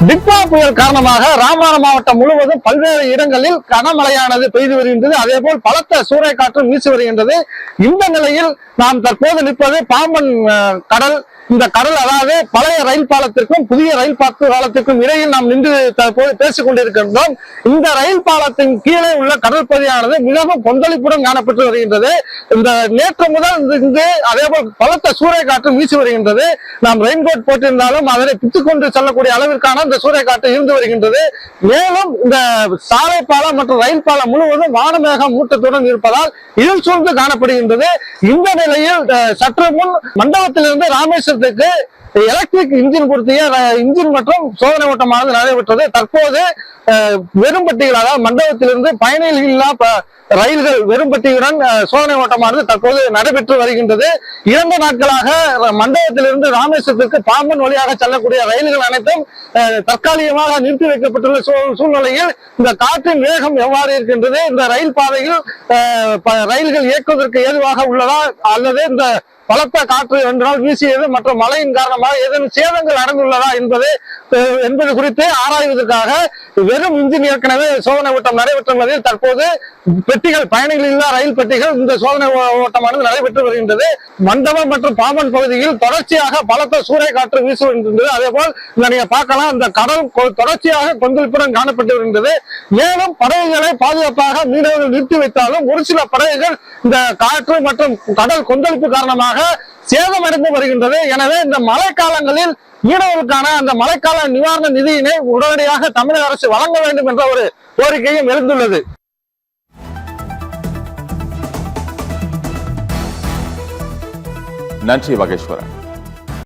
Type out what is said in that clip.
டிட்வா புயல் காரணமாக ராமநாதபுரம் மாவட்டம் முழுவதும் பல்வேறு இடங்களில் கனமழையானது பெய்து வருகின்றது. அதே போல் பலத்த சூறைக்காற்றும் வீசி வருகின்றது. இந்த நிலையில் நாம் தற்போது நிற்பது பாம்பன் கடல். இந்த கடல் அதாவது பழைய ரயில் பாலத்திற்கும் புதிய ரயில் பாலத்திற்கும் இடையில் நாம் நின்று தற்போது பேசிக் கொண்டிருக்கின்றோம். இந்த ரயில் பாலத்தின் கீழே உள்ள கடல் பகுதியானது மிகவும் கொந்தளிப்புடன் காணப்பட்டு வருகின்றது. இந்த நேற்று முதல் இங்கு அதே போல் பலத்த சூறைக்காற்று வீசி வருகின்றது. நாம் ரெயின்கோட் போட்டிருந்தாலும் அதனை பித்துக்கொண்டு செல்லக்கூடிய அளவிற்கான இந்த சூறைக்காற்று இருந்து வருகின்றது. மேலும் இந்த சாலை பாலம் மற்றும் ரயில் பாலம் முழுவதும் வானமேக மூட்டத்துடன் இருப்பதால் இருள் சூழ்ந்து காணப்படுகின்றது. இந்த நிலையில் சற்று முன் மண்டபத்திலிருந்து ராமேஸ்வரத்துக்கு எலக்ட்ரிக் இன்ஜின் பொருத்திய இன்ஜின் மற்றும் சோதனை ஓட்டமானது நடைபெற்றது. தற்போது வெறும்பட்டிகள் அதாவது மண்டபத்திலிருந்து பயணிகள் இல்லா ரயில்கள் வெறும்பட்டியுடன் சோதனை ஓட்டமானது தற்போது நடைபெற்று வருகின்றது. 2 நாட்களாக மண்டபத்திலிருந்து ராமேஸ்வரத்திற்கு பாம்பன் வழியாக செல்லக்கூடிய ரயில்கள் அனைத்தும் தற்காலிகமாக நிறுத்தி வைக்கப்பட்டுள்ள சூழ்நிலையில் இந்த காற்றின் வேகம் எவ்வாறு இருக்கின்றது, இந்த ரயில் பாதையில் ரயில்கள் இயக்குவதற்கு ஏதுவாக உள்ளதா அல்லது இந்த பலத்த காற்று 2 நாள் வீசியது மற்றும் மழையின் காரணமாக ஏதேனும் சேதங்கள் நடந்துள்ளதா என்பது குறித்து ஆராய்வதற்காக வெறும் இன்ஜின் ஏற்கனவே சோதனை ஓட்டம் நடைபெற்றுள்ளதில் தற்போது பெட்டிகள் பயணிகள் இல்லா ரயில் பெட்டிகள் இந்த சோதனை ஓட்டமானது நடைபெற்று வருகின்றது. மண்டபம் மற்றும் பாம்பன் பகுதியில் தொடர்ச்சியாக பலத்த சூறைக்காற்று வீசி வருகின்றது. அதே போல் நீங்க பார்க்கலாம், இந்த கடல் தொடர்ச்சியாக கொந்தளிப்புடன் காணப்பட்டு வருகின்றது. மேலும் படகுகளை பாதுகாப்பாக மீனவர்கள் நிறுத்தி வைத்தாலும் ஒரு சில படகுகள் இந்த காற்று மற்றும் கடல் கொந்தளிப்பு காரணமாக சேதமடைந்து வருகின்றது. எனவே இந்த மழைக்காலங்களில் மீனவர்களுக்கான அந்த மழைக்கால நிவாரண நிதியினை உடனடியாக தமிழக அரசு வழங்க வேண்டும் என்ற ஒரு கோரிக்கையும் எழுந்துள்ளது. நன்றி மகேஸ்வரன்.